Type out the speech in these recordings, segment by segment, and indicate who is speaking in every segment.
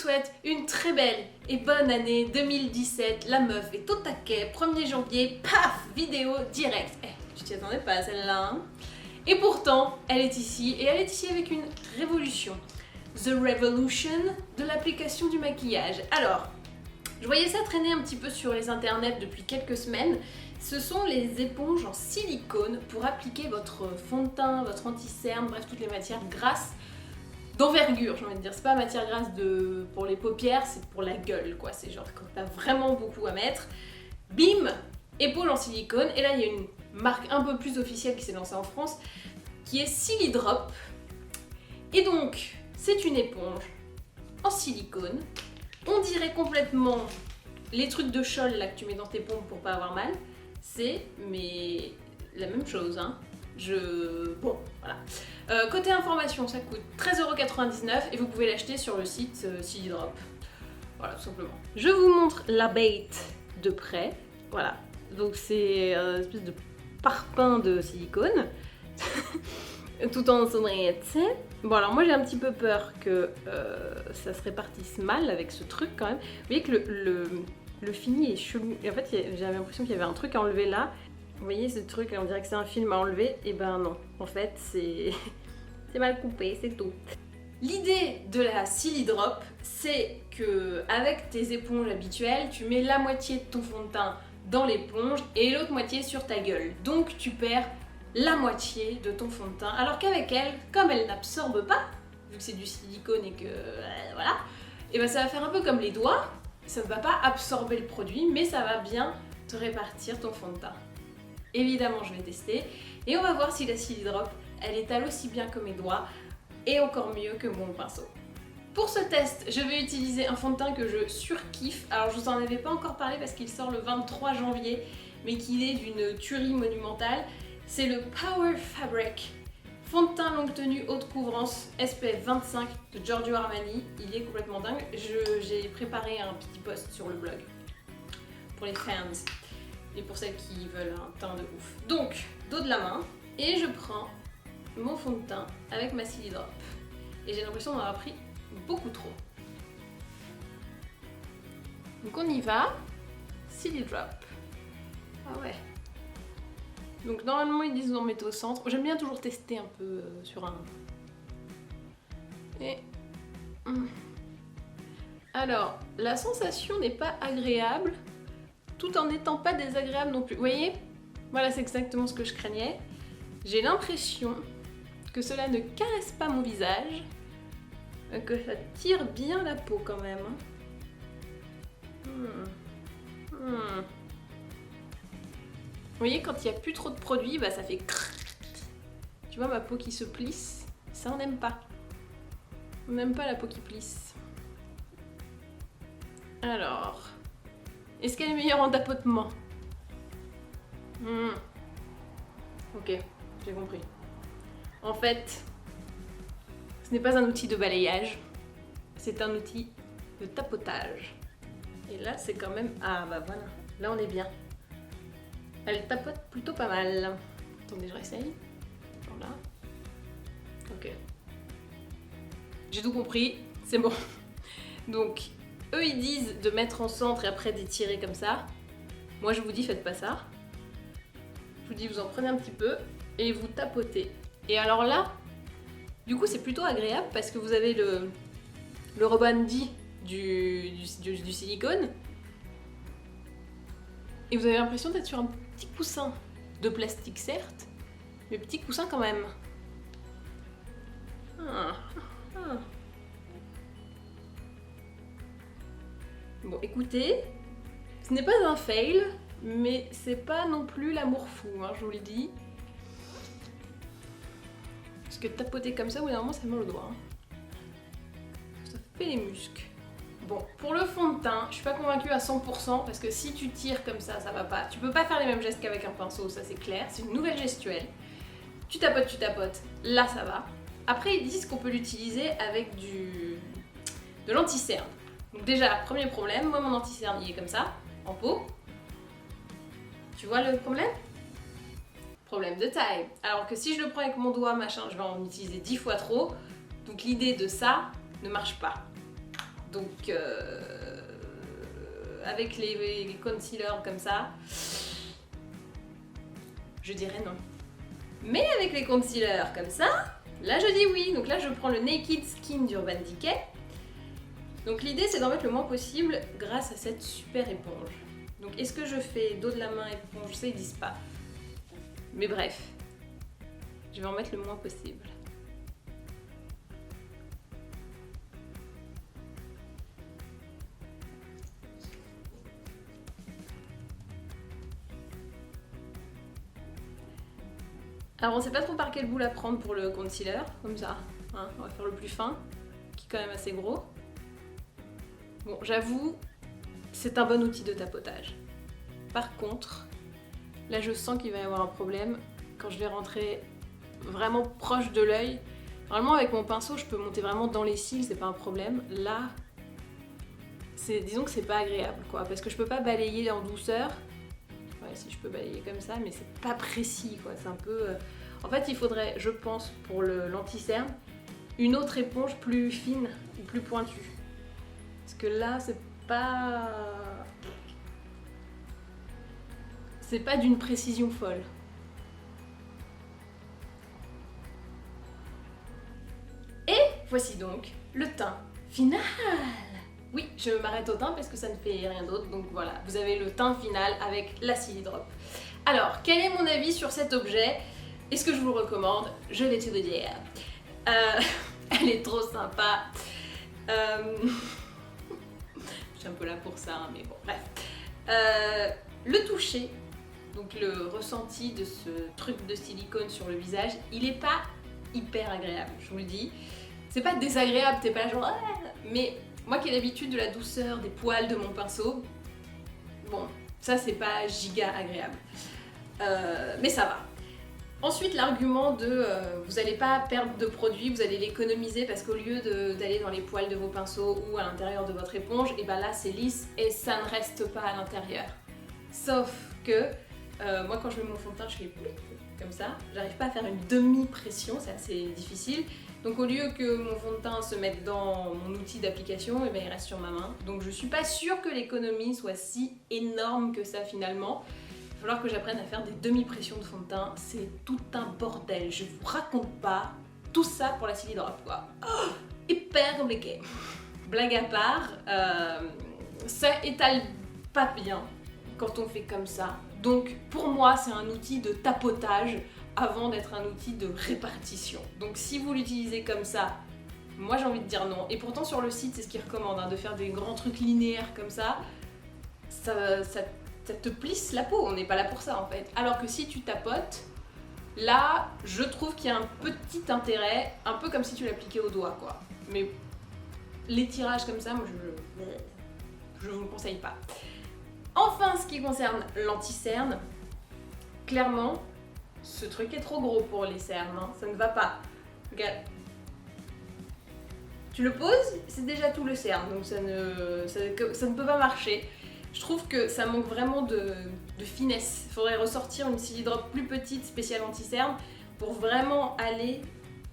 Speaker 1: souhaite une très belle et bonne année 2017. La meuf est au taquet, 1er janvier, paf, vidéo direct. Tu t'y attendais pas à celle-là, hein? Et pourtant, elle est ici, et elle est ici avec une révolution. The Revolution de l'application du maquillage. Alors, je voyais ça traîner un petit peu sur les internets depuis quelques semaines. Ce sont les éponges en silicone pour appliquer votre fond de teint, votre anti-cerne, bref, toutes les matières grasses d'envergure, j'ai envie de dire. C'est pas matière grasse pour les paupières, c'est pour la gueule, quoi. C'est genre quand t'as vraiment beaucoup à mettre. Bim, éponge en silicone. Et là, il y a une marque un peu plus officielle qui s'est lancée en France, qui est Silidrop. Et donc, c'est une éponge en silicone. On dirait complètement les trucs de Scholl là que tu mets dans tes pompes pour pas avoir mal. C'est mais la même chose, hein. Bon, voilà. Côté information, ça coûte 13,99€ et vous pouvez l'acheter sur le site Silidrop. Voilà, tout simplement. Je vous montre la bête de près. Voilà. Donc c'est une espèce de parpaing de silicone. Tout en sobriété. Bon, alors moi j'ai un petit peu peur que ça se répartisse mal avec ce truc quand même. Vous voyez que le fini est chelou. Et en fait, j'avais l'impression qu'il y avait un truc à enlever là. Vous voyez ce truc là, on dirait que c'est un film à enlever. Et ben non, en fait c'est mal coupé, c'est tout. L'idée de la Silidrop, c'est que avec tes éponges habituelles, tu mets la moitié de ton fond de teint dans l'éponge et l'autre moitié sur ta gueule. Donc tu perds la moitié de ton fond de teint. Alors qu'avec elle, comme elle n'absorbe pas, vu que c'est du silicone et que voilà, et ben ça va faire un peu comme les doigts. Ça ne va pas absorber le produit, mais ça va bien te répartir ton fond de teint. Évidemment, je vais tester et on va voir si la Silidrop, elle étale aussi bien que mes doigts et encore mieux que mon pinceau. Pour ce test, je vais utiliser un fond de teint que je surkiffe. Alors, je vous en avais pas encore parlé parce qu'il sort le 23 janvier, mais qu'il est d'une tuerie monumentale. C'est le Power Fabric fond de teint longue tenue haute couvrance SPF 25 de Giorgio Armani. Il est complètement dingue. J'ai préparé un petit post sur le blog pour les fans et pour celles qui veulent un teint de ouf. Donc, dos de la main, et je prends mon fond de teint avec ma Silidrop. Et j'ai l'impression d'en avoir pris beaucoup trop. Donc on y va. Silidrop. Ah ouais. Donc normalement ils disent d'en mettre au centre. J'aime bien toujours tester un peu sur un... Et... Alors, la sensation n'est pas agréable, tout en n'étant pas désagréable non plus. Vous voyez? Voilà, c'est exactement ce que je craignais. J'ai l'impression que cela ne caresse pas mon visage, que ça tire bien la peau quand même. Vous voyez, quand il n'y a plus trop de produits, bah ça fait crrr. Tu vois ma peau qui se plisse, ça on n'aime pas. On n'aime pas la peau qui plisse. Alors, est-ce qu'elle est meilleure en tapotement? Ok, j'ai compris. En fait, ce n'est pas un outil de balayage, c'est un outil de tapotage. Et là, c'est quand même... Ah bah voilà, là on est bien. Elle tapote plutôt pas mal. Attendez, je réessaye. Voilà. Ok. J'ai tout compris, c'est bon. Donc, eux ils disent de mettre en centre et après d'étirer comme ça. Moi je vous dis faites pas ça. Je vous dis vous en prenez un petit peu et vous tapotez. Et alors là, du coup c'est plutôt agréable parce que vous avez le rebandi du silicone. Et vous avez l'impression d'être sur un petit coussin de plastique certes, mais petit coussin quand même. Bon, écoutez, ce n'est pas un fail, mais c'est pas non plus l'amour fou, hein, je vous le dis. Parce que tapoter comme ça, au bout d'un moment, ça fait mal au doigt. Hein. Ça fait les muscles. Bon, pour le fond de teint, je suis pas convaincue à 100% parce que si tu tires comme ça va pas. Tu peux pas faire les mêmes gestes qu'avec un pinceau, ça c'est clair. C'est une nouvelle gestuelle. Tu tapotes, là ça va. Après, ils disent qu'on peut l'utiliser avec de l'anti-cerne. Donc déjà, premier problème, moi mon anti-cerne il est comme ça, en pot. Tu vois le problème? Problème de taille. Alors que si je le prends avec mon doigt, machin, je vais en utiliser 10 fois trop. Donc l'idée de ça ne marche pas. Donc avec les concealers comme ça, je dirais non. Mais avec les concealers comme ça, là je dis oui. Donc là je prends le Naked Skin d'Urban Decay. Donc l'idée c'est d'en mettre le moins possible grâce à cette super éponge. Donc est-ce que je fais dos de la main éponge? Ça ils disent pas. Mais bref, je vais en mettre le moins possible. Alors on sait pas trop par quel bout la prendre pour le concealer, comme ça. Hein, on va faire le plus fin, qui est quand même assez gros. Bon, j'avoue, c'est un bon outil de tapotage. Par contre, là je sens qu'il va y avoir un problème quand je vais rentrer vraiment proche de l'œil. Normalement avec mon pinceau je peux monter vraiment dans les cils, c'est pas un problème. Là, disons que c'est pas agréable quoi, parce que je peux pas balayer en douceur. Ouais, si je peux balayer comme ça, mais c'est pas précis quoi, c'est un peu... En fait il faudrait, je pense, pour l'anti-cerne, une autre éponge plus fine ou plus pointue. Parce que là c'est pas d'une précision folle. Et voici donc le teint final. Oui, je m'arrête au teint parce que ça ne fait rien d'autre, donc voilà, vous avez le teint final avec la Silly Drop. Alors, quel est mon avis sur cet objet? Est-ce que je vous le recommande? Je vais tout vous dire. Elle est trop sympa. Je suis un peu là pour ça, hein, mais bon, bref. Le toucher, donc le ressenti de ce truc de silicone sur le visage, il est pas hyper agréable, je vous le dis. C'est pas désagréable, t'es pas genre... Mais moi qui ai l'habitude de la douceur des poils de mon pinceau, bon, ça c'est pas giga agréable. Mais ça va. Ensuite, l'argument de vous n'allez pas perdre de produit, vous allez l'économiser parce qu'au lieu d'aller dans les poils de vos pinceaux ou à l'intérieur de votre éponge, et ben là c'est lisse et ça ne reste pas à l'intérieur. Sauf que moi quand je mets mon fond de teint, je fais comme ça, j'arrive pas à faire une demi-pression, c'est assez difficile. Donc au lieu que mon fond de teint se mette dans mon outil d'application, et ben il reste sur ma main. Donc je suis pas sûre que l'économie soit si énorme que ça finalement. Il va falloir que j'apprenne à faire des demi-pressions de fond de teint, c'est tout un bordel, je vous raconte pas. Tout ça pour la Silly Drop quoi. Oh, hyper compliqué. Blague à part, ça étale pas bien quand on fait comme ça. Donc pour moi c'est un outil de tapotage avant d'être un outil de répartition. Donc si vous l'utilisez comme ça, moi j'ai envie de dire non. Et pourtant sur le site c'est ce qu'ils recommandent, hein, de faire des grands trucs linéaires comme ça. Ça te plisse la peau, on n'est pas là pour ça en fait. Alors que si tu tapotes, là je trouve qu'il y a un petit intérêt, un peu comme si tu l'appliquais au doigt quoi. Mais les tirages comme ça, moi je vous le conseille pas. Enfin, ce qui concerne l'anti-cerne, clairement, ce truc est trop gros pour les cernes, hein, ça ne va pas. Regarde. Tu le poses, c'est déjà tout le cerne, donc ça ne peut pas marcher. Je trouve que ça manque vraiment de finesse. Il faudrait ressortir une Silly Drop plus petite, spéciale anti-cerne, pour vraiment aller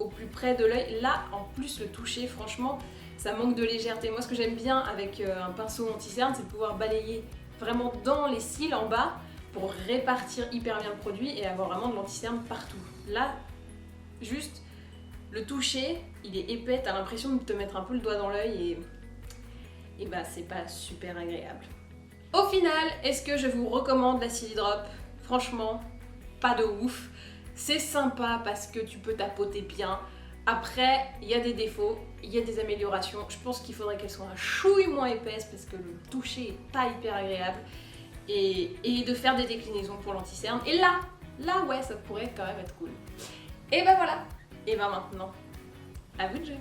Speaker 1: au plus près de l'œil. Là, en plus, le toucher, franchement, ça manque de légèreté. Moi, ce que j'aime bien avec un pinceau anti-cerne, c'est de pouvoir balayer vraiment dans les cils en bas pour répartir hyper bien le produit et avoir vraiment de l'anti-cerne partout. Là, juste le toucher, il est épais, t'as l'impression de te mettre un peu le doigt dans l'œil et bah c'est pas super agréable. Au final, est-ce que je vous recommande la Silly Drop? Franchement, pas de ouf. C'est sympa parce que tu peux tapoter bien. Après, il y a des défauts, il y a des améliorations. Je pense qu'il faudrait qu'elle soit un chouille moins épaisse parce que le toucher est pas hyper agréable. Et de faire des déclinaisons pour l'anti-cerne. Et là ouais, ça pourrait quand même être cool. Et ben voilà. Et ben maintenant, à vous de jouer.